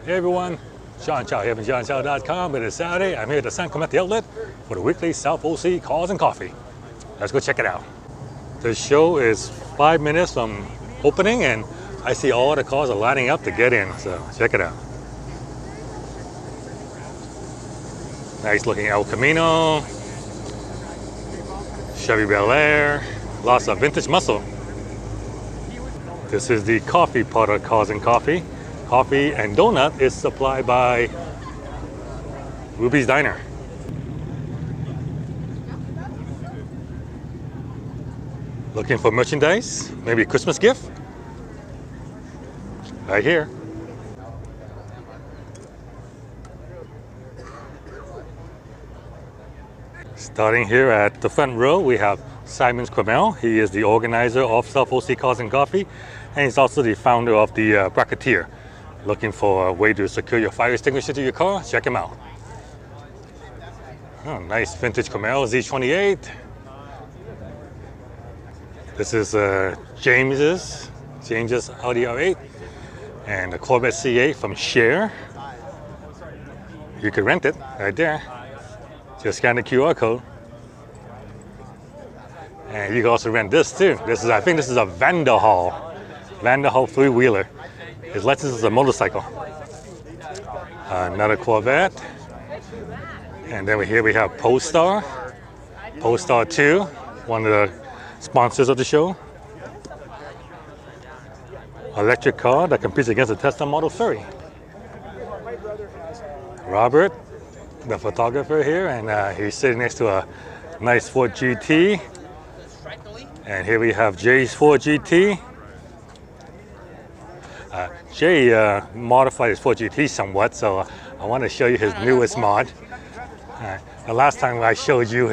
Hey everyone, Sean Chow here from JohnChow.com. It is Saturday. I'm here at the San Clemente Outlet for the weekly South OC Cars and Coffee. Let's go check it out. The show is 5 minutes from opening and I see all the cars are lining up to get in, so check it out. Nice looking El Camino, Chevy Bel Air, lots of vintage muscle. This is the coffee part of Cars and Coffee. Coffee and donut is supplied by Ruby's Diner. Looking for merchandise? Maybe a Christmas gift? Right here. Starting here at the front row, we have Simon Cromell. He is the organizer of South OC Cars and Coffee, and he's also the founder of the Bracketeer. Looking for a way to secure your fire extinguisher to your car? Check him out. Oh, nice vintage Cromell Z28. This is James's Audi R8 and the Corvette C8 from Share. You could rent it right there. Just scan the QR code. And you can also rent this too. I think this is a Vanderhall three-wheeler. His license is a motorcycle. Another Corvette. And then here we have Polestar 2, one of the sponsors of the show. Electric car that competes against the Tesla Model 3. Robert, the photographer here, and he's sitting next to a nice Ford GT. And here we have Jay's Ford GT. Jay modified his Ford GT somewhat, so I want to show you his newest mod. The last time I showed you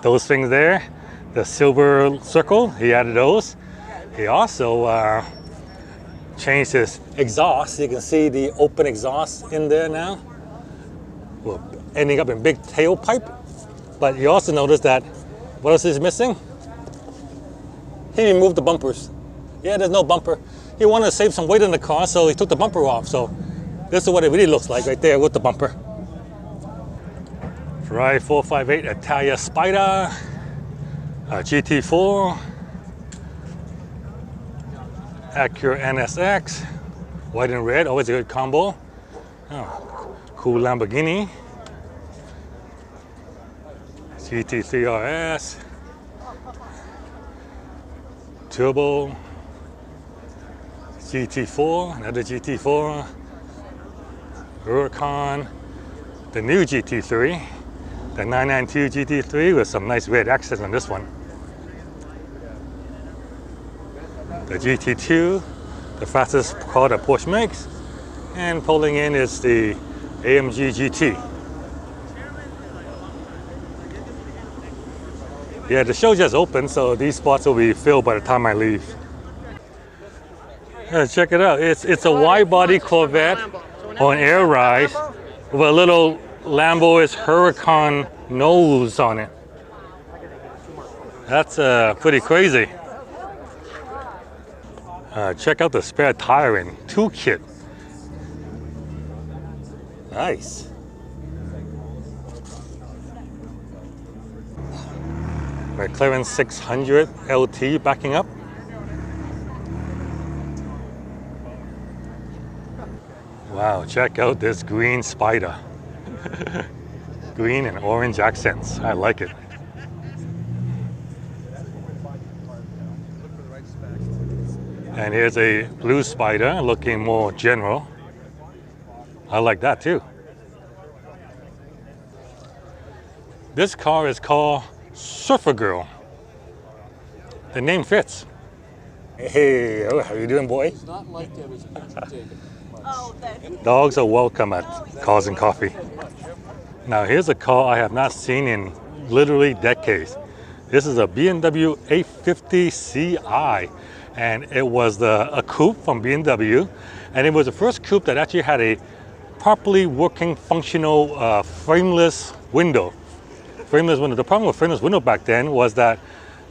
those things there, the silver circle, he added those. He also changed his exhaust. You can see the open exhaust in there now. Well, ending up in big tailpipe. But you also notice that, what else is missing? He removed the bumpers. Yeah, there's no bumper. He wanted to save some weight in the car, so he took the bumper off. So this is what it really looks like right there with the bumper. Ferrari 458 Italia Spider, GT4, Acura NSX, white and red, always a good combo. Oh, cool Lamborghini, GT3 RS, Turbo, GT4, another GT4, Huracan, the new GT3, the 992 GT3 with some nice red accents on this one. The GT2, the fastest car that Porsche makes, and pulling in is the AMG GT. Yeah, the show just opened, so these spots will be filled by the time I leave. Check it out. It's a wide-body Corvette on air ride with a little Lambo's Huracan nose on it. That's pretty crazy. Check out the spare tire and toolkit. Nice. McLaren 600 LT backing up. Wow, check out this green Spider. Green and orange accents. I like it. And here's a blue Spider looking more general. I like that too. This car is called Surfer Girl. The name fits. Hey, how you doing, boy? It's not like that was a picture taken. Dogs are welcome at Cars and Coffee. Now here's a car I have not seen in literally decades. This is a BMW 850 Ci, and it was a coupe from BMW, and it was the first coupe that actually had a properly working, functional, frameless window. Frameless window. The problem with frameless window back then was that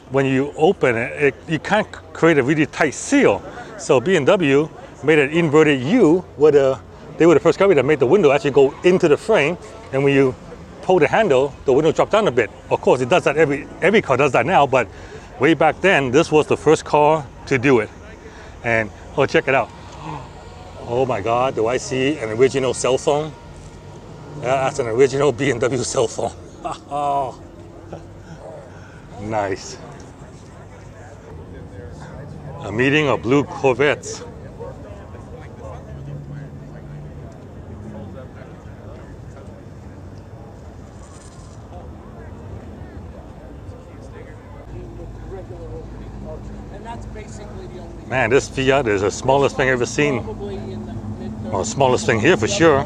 when you open it, you can't create a really tight seal. So BMW made an inverted U with a they were the first company that made the window actually go into the frame, and when you pull the handle, the window drops down a bit. Of course, it does that, every car does that now, but way back then, this was the first car to do it. And, oh, check it out. Oh my God, do I see an original cell phone? Yeah, that's an original BMW cell phone. Oh, nice. A meeting of blue Corvettes. And that's basically the only. Man, this Fiat is the smallest thing I've ever seen. Probably in the mid. Well, smallest thing here for sure.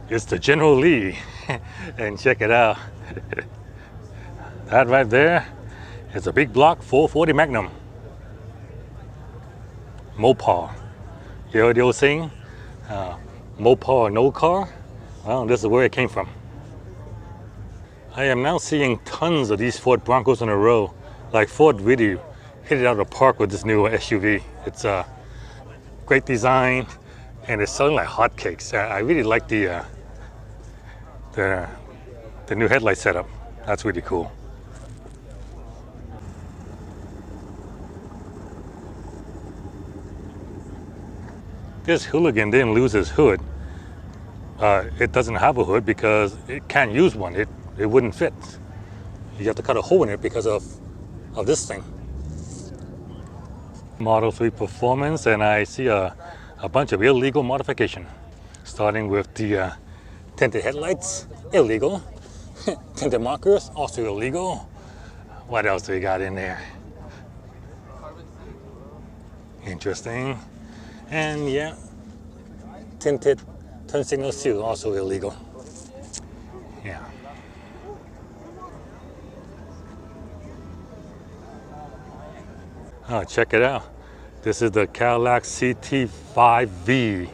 It's the General Lee, and check it out. That right there is a big block 440 Magnum. Mopar. You heard the old saying? Mopar or no car? Well, this is where it came from. I am now seeing tons of these Ford Broncos on the road. Like Ford really hit it out of the park with this new SUV. It's a great design, and it's selling like hotcakes. I really like the new headlight setup. That's really cool. This hooligan didn't lose his hood. It doesn't have a hood because it can't use one. It wouldn't fit. You have to cut a hole in it because of this thing. Model 3 Performance, and I see a bunch of illegal modification. Starting with the tinted headlights, illegal. Tinted markers, also illegal. What else do we got in there? Interesting. And yeah, tinted turn signals too, also illegal. Yeah. Oh, check it out. This is the Cadillac CT-V.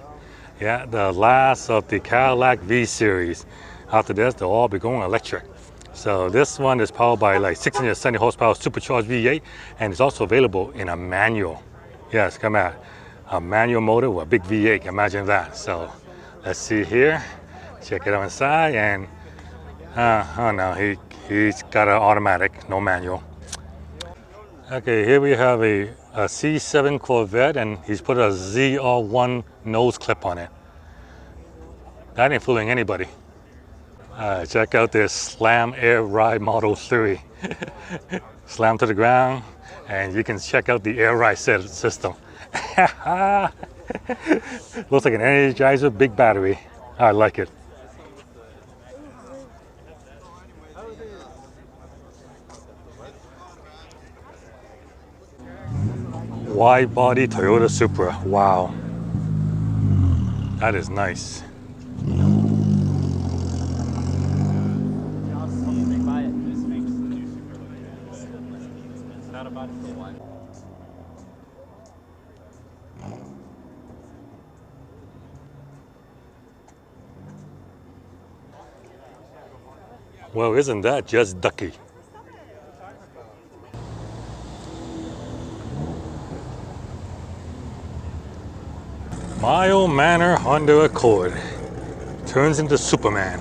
Yeah, the last of the Cadillac V series. After this, they'll all be going electric. So this one is powered by like 670 horsepower supercharged V8, and it's also available in a manual. Yes, come on. A manual motor with a big V8, imagine that. So let's see here. Check it out inside, and oh no, he's got an automatic, no manual. Okay, here we have a C7 Corvette, and he's put a ZR1 nose clip on it. That ain't fooling anybody. Check out this Slam Air Ride Model 3. Slam to the ground, and you can check out the air ride system. Looks like an Energizer, big battery. I like it. Wide body Toyota Supra. Wow. That is nice. Well, isn't that just ducky? Mile Manor Honda Accord turns into Superman.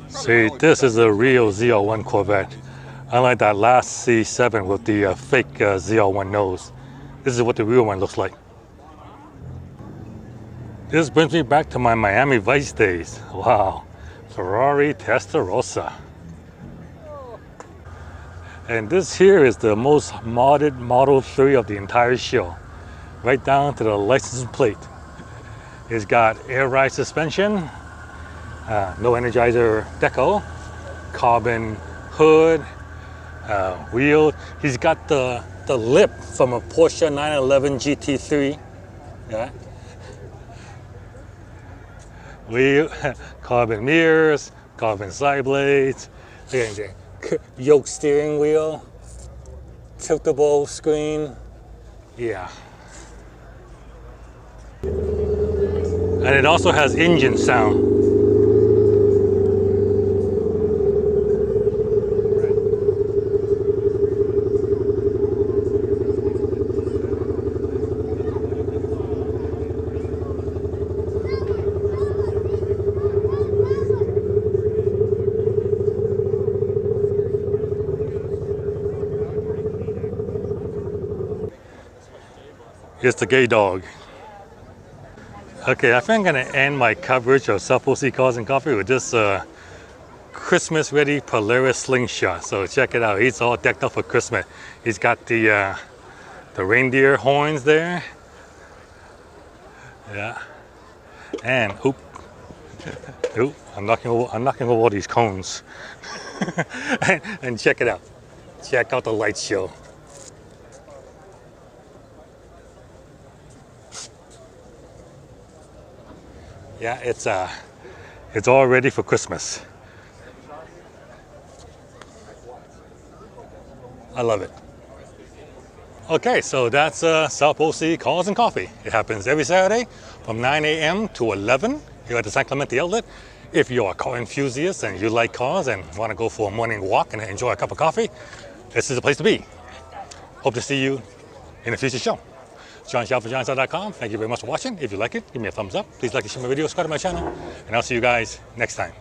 See, this is a real ZR1 Corvette. Unlike that last C7 with the fake ZR1 nose. This is what the real one looks like. This brings me back to my Miami Vice days. Wow, Ferrari Testarossa. And this here is the most modded Model 3 of the entire show. Right down to the license plate. It's got air ride suspension, no Energizer deco, carbon hood, wheel. He's got the lip from a Porsche 911 GT3. Yeah. Wheel, carbon mirrors, carbon side blades. Look at that. Yoke steering wheel. Tiltable screen. Yeah. And it also has engine sound. Here's the gay dog. Okay, I think I'm gonna end my coverage of South Pole Sea Cars and Coffee with this Christmas ready Polaris slingshot. So check it out. He's all decked up for Christmas. He's got the reindeer horns there. Yeah. And oop, I'm knocking over all these cones. and check it out. Check out the light show. Yeah, it's all ready for Christmas. I love it. Okay, so that's South Pole Sea Cars and Coffee. It happens every Saturday from 9 a.m. to 11 here at the San Clemente Outlet. If you're a car enthusiast and you like cars and want to go for a morning walk and enjoy a cup of coffee, this is the place to be. Hope to see you in a future show. John Xiao for JohnShao.com. Thank you very much for watching. If you like it, give me a thumbs up. Please like and share my video, subscribe to my channel, and I'll see you guys next time.